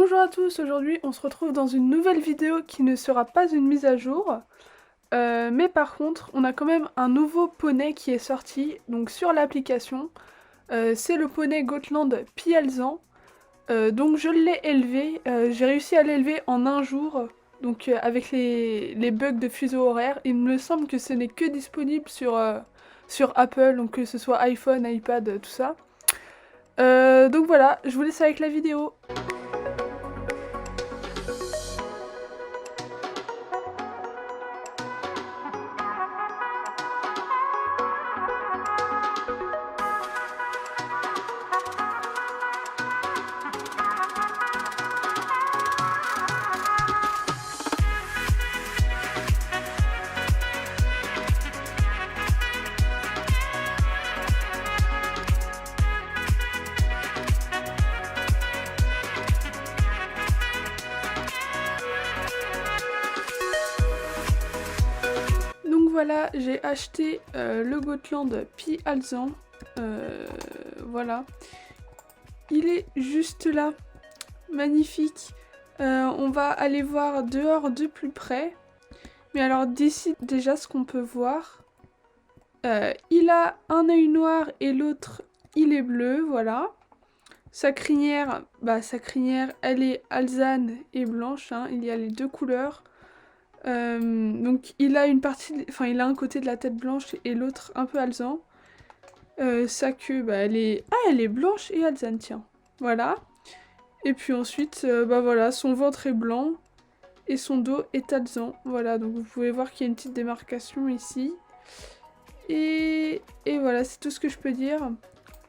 Bonjour à tous, aujourd'hui on se retrouve dans une nouvelle vidéo qui ne sera pas une mise à jour. Mais par contre, on a quand même un nouveau poney qui est sorti, donc sur l'application. C'est le poney Gotland Pialzan. Donc je l'ai élevé, j'ai réussi à l'élever en un jour. Donc avec les bugs de fuseau horaire, il me semble que ce n'est que disponible sur Apple, donc que ce soit iPhone, iPad, tout ça. Donc voilà, je vous laisse avec la vidéo. Donc voilà, j'ai acheté le Gotland Pialzan. Voilà. Il est juste là. Magnifique. On va aller voir dehors de plus près. Mais alors d'ici déjà ce qu'on peut voir. Il a un œil noir et l'autre il est bleu, voilà. Sa crinière, elle est alezane et blanche, hein, il y a les deux couleurs. Donc il a une partie, il a un côté de la tête blanche et l'autre un peu alezan. Sa queue, elle est blanche et alezane, tiens. Voilà. Et puis ensuite, voilà, son ventre est blanc et son dos est alezan. Voilà, donc vous pouvez voir qu'il y a une petite démarcation ici. Et voilà, c'est tout ce que je peux dire.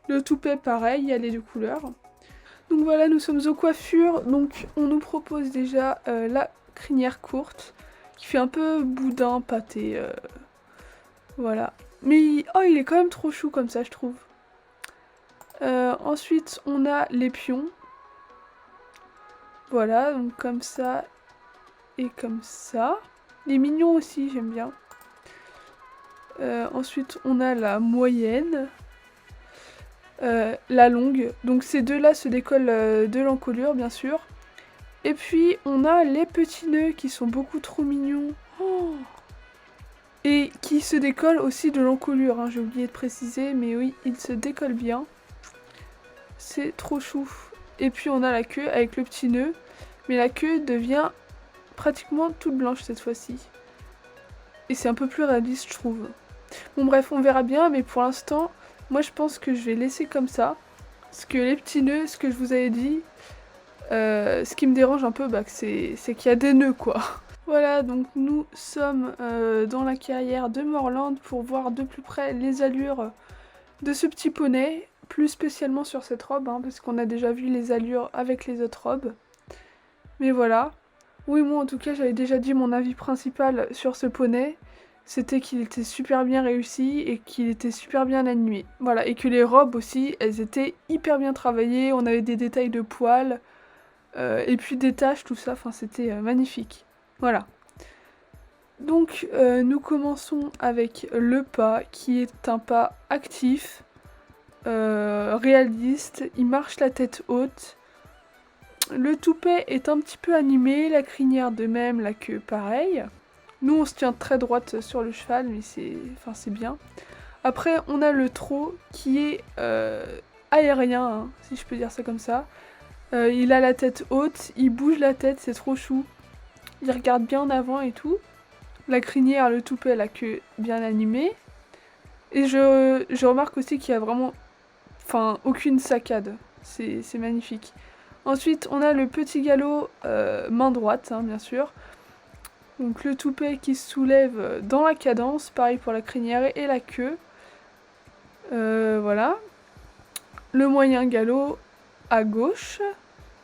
Le toupet, pareil, il y a les deux couleurs. Donc voilà, nous sommes aux coiffures. Donc on nous propose déjà la crinière courte, qui fait un peu boudin, pâté. Voilà. Mais oh, il est quand même trop chou comme ça, je trouve. Ensuite, on a les pions. Voilà, donc comme ça et comme ça. Les mignons aussi, j'aime bien. Ensuite, on a la moyenne. La longue. Donc ces deux-là se décollent de l'encolure, bien sûr. Et puis, on a les petits nœuds qui sont beaucoup trop mignons. Oh, et qui se décollent aussi de l'encolure, hein, j'ai oublié de préciser, mais oui, ils se décollent bien. C'est trop chou. Et puis on a la queue avec le petit nœud, mais la queue devient pratiquement toute blanche cette fois-ci. Et c'est un peu plus réaliste, je trouve. Bon bref, on verra bien, mais pour l'instant, moi je pense que je vais laisser comme ça. Parce que les petits nœuds, ce que je vous avais dit, ce qui me dérange un peu, c'est qu'il y a des nœuds, quoi. Voilà, donc nous sommes dans la carrière de Morland pour voir de plus près les allures de ce petit poney, plus spécialement sur cette robe, hein, parce qu'on a déjà vu les allures avec les autres robes. Mais voilà. Oui, moi en tout cas, j'avais déjà dit mon avis principal sur ce poney, c'était qu'il était super bien réussi et qu'il était super bien animé. Voilà, et que les robes aussi, elles étaient hyper bien travaillées, on avait des détails de poils, et puis des taches, tout ça, enfin c'était magnifique. Voilà. Donc nous commençons avec le pas qui est un pas actif, réaliste, il marche la tête haute. Le toupet est un petit peu animé, la crinière de même, la queue pareil. Nous on se tient très droite sur le cheval mais c'est bien. Après on a le trot qui est aérien, hein, si je peux dire ça comme ça. Il a la tête haute, il bouge la tête, c'est trop chou. Il regarde bien en avant et tout. La crinière, le toupet, la queue bien animée. Et je remarque aussi qu'il y a vraiment aucune saccade. C'est magnifique. Ensuite, on a le petit galop main droite, hein, bien sûr. Donc le toupet qui se soulève dans la cadence. Pareil pour la crinière et la queue. Voilà. Le moyen galop à gauche.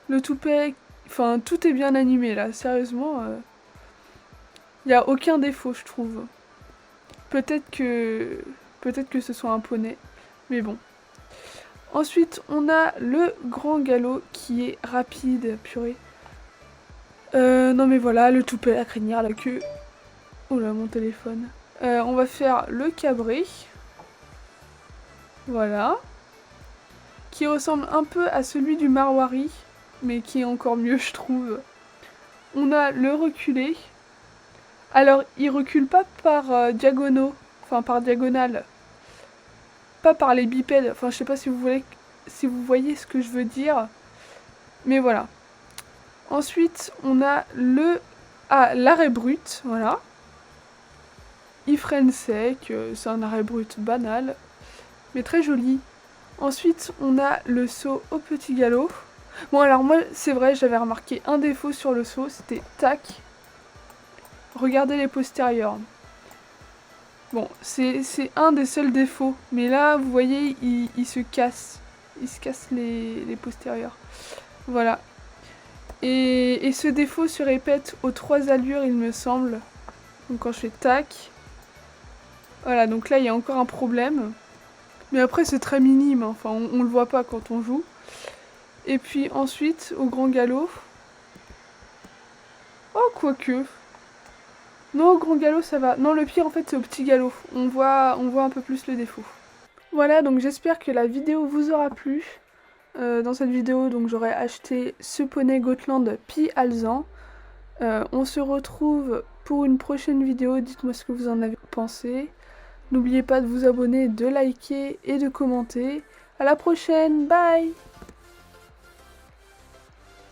Le toupet... tout est bien animé là, sérieusement. Il n'y a aucun défaut, je trouve. Peut-être que ce soit un poney, mais bon. Ensuite, on a le grand galop qui est rapide, purée. Non mais voilà, le toupet, la crinière, la queue. Oh là, mon téléphone. On va faire le cabré. Voilà. Qui ressemble un peu à celui du Marwari. mais qui est encore mieux, je trouve. On a le reculé. Alors, il recule pas par diagonaux, enfin par diagonale, pas par les bipèdes. Enfin, je sais pas si vous voyez ce que je veux dire, mais voilà. Ensuite, on a l'arrêt brut, voilà. Il freine sec, c'est un arrêt brut banal, mais très joli. Ensuite, on a le saut au petit galop. Bon, alors moi, c'est vrai, j'avais remarqué un défaut sur le saut, c'était tac. Regardez les postérieurs. Bon, c'est un des seuls défauts, mais là, vous voyez, il se casse. Il se casse les postérieurs. Voilà. Et ce défaut se répète aux 3 allures, il me semble. Donc quand je fais tac. Voilà, donc là, il y a encore un problème. Mais après, c'est très minime, hein. Enfin, on le voit pas quand on joue. Et puis ensuite, au grand galop. Oh, quoique. Non, au grand galop, ça va. Non, le pire, en fait, c'est au petit galop. On voit un peu plus le défaut. Voilà, donc j'espère que la vidéo vous aura plu. Dans cette vidéo, donc j'aurais acheté ce poney Gotland Pi Alezan. On se retrouve pour une prochaine vidéo. Dites-moi ce que vous en avez pensé. N'oubliez pas de vous abonner, de liker et de commenter. À la prochaine, bye!